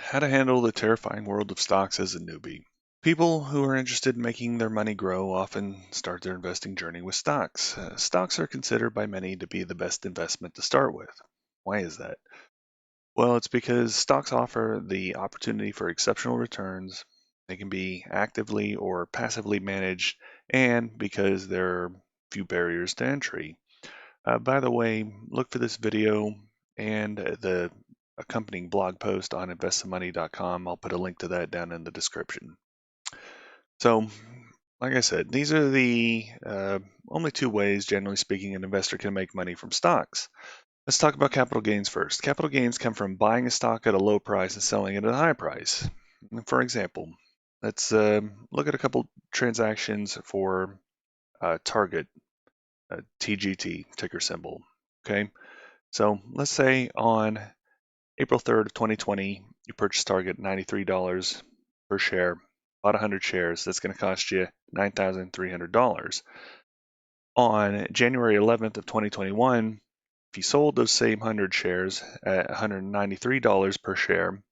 How to handle the terrifying world of stocks as a newbie. People who are interested in making their money grow often start their investing journey with stocks. Stocks are considered by many to be the best investment to start with. Why is that? Well, it's because stocks offer the opportunity for exceptional returns. They can be actively or passively managed, and because there are few barriers to entry. By the way, look for this video and the accompanying blog post on investthemoney.com. I'll put a link to that down in the description. So, like I said, these are the only two ways, generally speaking, an investor can make money from stocks. Let's talk about capital gains first. Capital gains come from buying a stock at a low price and selling it at a high price. For example, let's look at a couple transactions for Target, TGT, ticker symbol. Okay, so let's say on April 3rd of 2020, you purchased Target $93 per share, bought 100 shares. That's going to cost you $9,300. On January 11th of 2021, if you sold those same 100 shares at $193 per share,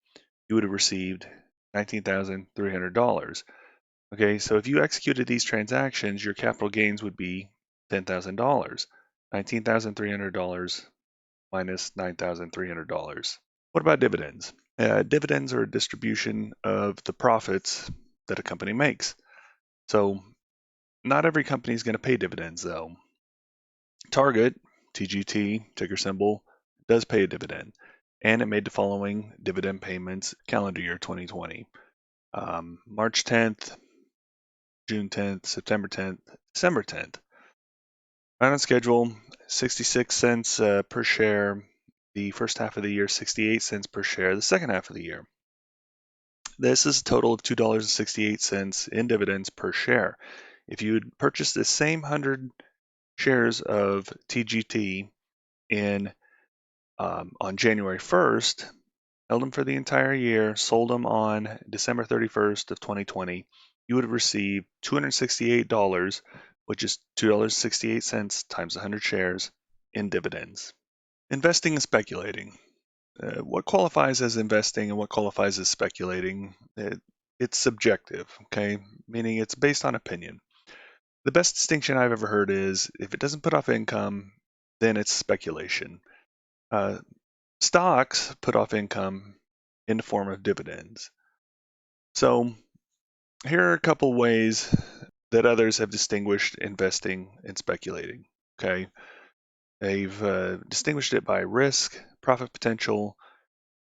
you would have received $19,300. Okay, so if you executed these transactions, your capital gains would be $10,000. $19,300 minus $9,300. What about dividends? Dividends are a distribution of the profits that a company makes. So not every company is going to pay dividends, though. Target, TGT, ticker symbol, does pay a dividend, and it made the following dividend payments calendar year 2020. March 10th, June 10th, September 10th, December 10th. Right on schedule, 66 cents per share the first half of the year, 68 cents per share the second half of the year. This is a total of $2.68 in dividends per share. If you had purchased the same 100 shares of TGT in on January 1st, held them for the entire year, sold them on December 31st of 2020, you would have received $268, which is $2.68 times 100 shares in dividends. Investing and speculating. What qualifies as investing and what qualifies as speculating? It's subjective, okay? Meaning it's based on opinion. The best distinction I've ever heard is if it doesn't put off income, then it's speculation. Stocks put off income in the form of dividends. So here are a couple ways that others have distinguished investing and speculating. Okay, they've distinguished it by risk, profit potential,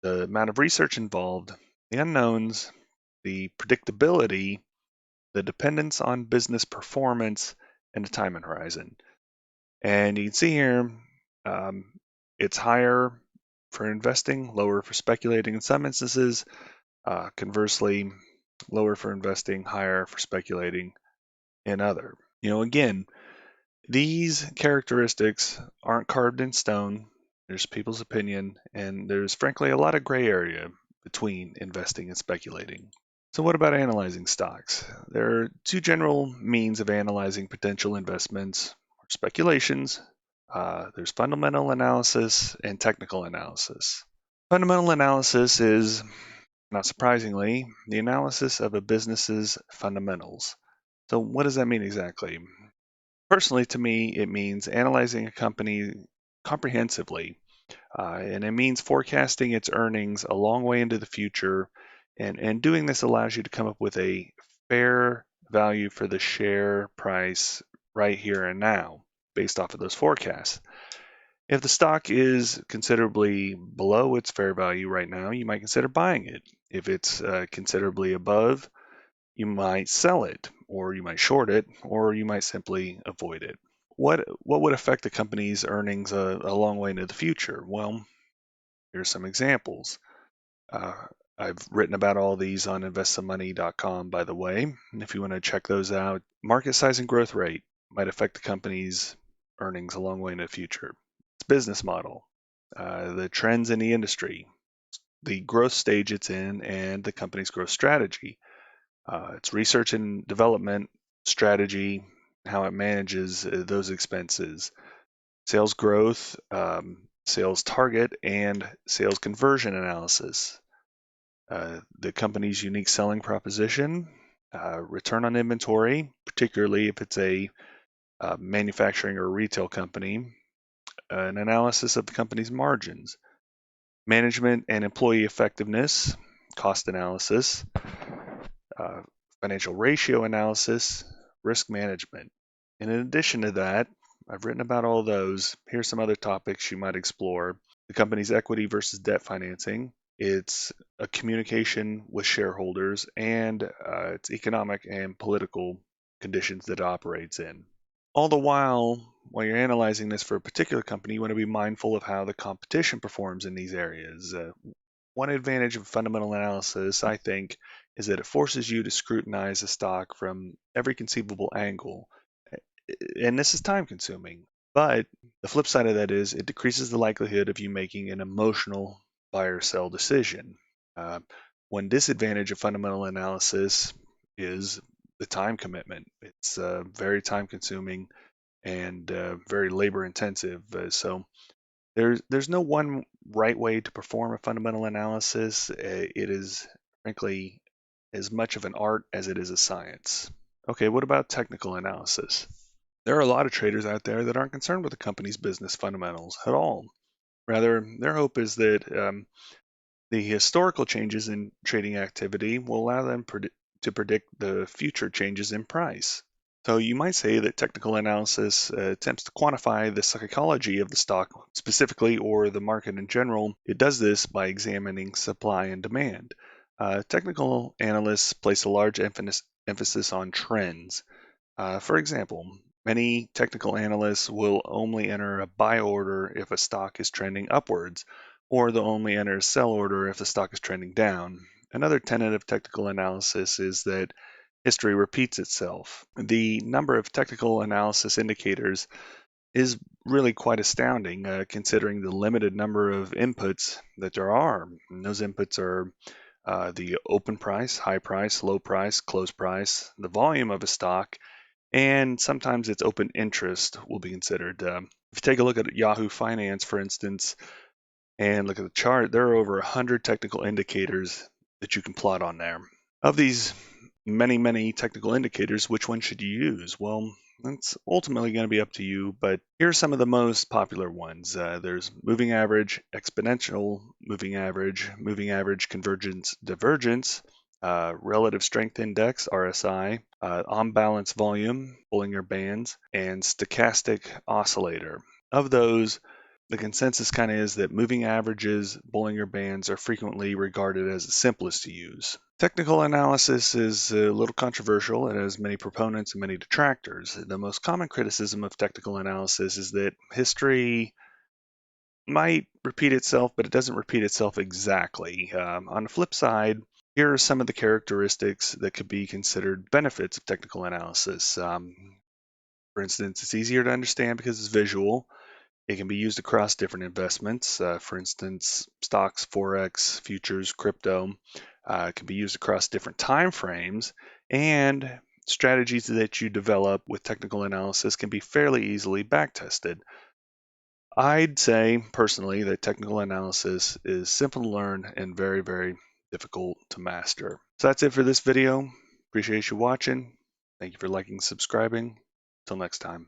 the amount of research involved, the unknowns, the predictability, the dependence on business performance, and the time horizon. And you can see here, it's higher for investing, lower for speculating in some instances. Conversely, lower for investing, higher for speculating in other. Again, these characteristics aren't carved in stone. There's people's opinion, and there's frankly a lot of gray area between investing and speculating. So what about analyzing stocks? There are two general means of analyzing potential investments or speculations. There's fundamental analysis and technical analysis. Fundamental analysis is, not surprisingly, the analysis of a business's fundamentals. So what does that mean exactly? Personally, to me, it means analyzing a company comprehensively, and it means forecasting its earnings a long way into the future. And doing this allows you to come up with a fair value for the share price right here and now based off of those forecasts. If the stock is considerably below its fair value right now, you might consider buying it. If it's considerably above, you might sell it, or you might short it, or you might simply avoid it. What would affect the company's earnings a long way into the future? Well, here's some examples. I've written about all these on investthemoney.com, by the way. And if you want to check those out, market size and growth rate might affect the company's earnings a long way into the future. Its business model, the trends in the industry, the growth stage it's in, and the company's growth strategy. Its research and development strategy, how it manages those expenses, sales growth, sales target, and sales conversion analysis. the company's unique selling proposition, return on inventory, particularly if it's a manufacturing or retail company, an analysis of the company's margins, management and employee effectiveness, cost analysis, uh, financial ratio analysis, risk management. And in addition to that, I've written about all those. Here's some other topics you might explore: the company's equity versus debt financing, its a communication with shareholders, and its economic and political conditions that it operates in. All the while you're analyzing this for a particular company, you want to be mindful of how the competition performs in these areas. One advantage of fundamental analysis, I think, is that it forces you to scrutinize a stock from every conceivable angle. And this is time consuming. But the flip side of that is it decreases the likelihood of you making an emotional buy or sell decision. Uh, One disadvantage of fundamental analysis is the time commitment. It's very time consuming and very labor intensive. There's no one right way to perform a fundamental analysis. It is frankly as much of an art as it is a science. Okay, what about technical analysis? There are a lot of traders out there that aren't concerned with the company's business fundamentals at all. Rather, their hope is that the historical changes in trading activity will allow them to predict the future changes in price. So you might say that technical analysis attempts to quantify the psychology of the stock specifically or the market in general. It does this by examining supply and demand. Technical analysts place a large emphasis on trends. For example, many technical analysts will only enter a buy order if a stock is trending upwards, or they'll only enter a sell order if the stock is trending down. Another tenet of technical analysis is that history repeats itself. The number of technical analysis indicators is really quite astounding, considering the limited number of inputs that there are. And those inputs are the open price, high price, low price, close price, the volume of a stock, and sometimes its open interest will be considered. If you take a look at Yahoo Finance, for instance, and look at the chart, there are over 100 technical indicators that you can plot on there. Of these many technical indicators, which one should you use? Well, that's ultimately going to be up to you, but here are some of the most popular ones. There's moving average, exponential moving average, convergence, divergence, relative strength index, RSI, on balance volume, Bollinger Bands, and stochastic oscillator. Of those, the consensus kind of is that moving averages, Bollinger Bands are frequently regarded as the simplest to use. Technical analysis is a little controversial. It has many proponents and many detractors. The most common criticism of technical analysis is that history might repeat itself, but it doesn't repeat itself exactly. On the flip side, here are some of the characteristics that could be considered benefits of technical analysis. For instance, it's easier to understand because it's visual. It can be used across different investments. For instance, stocks, forex, futures, crypto. It can be used across different time frames, and strategies that you develop with technical analysis can be fairly easily backtested. I'd say personally that technical analysis is simple to learn and very difficult to master. So that's it for this video. Appreciate you watching. Thank you for liking and subscribing. Till next time.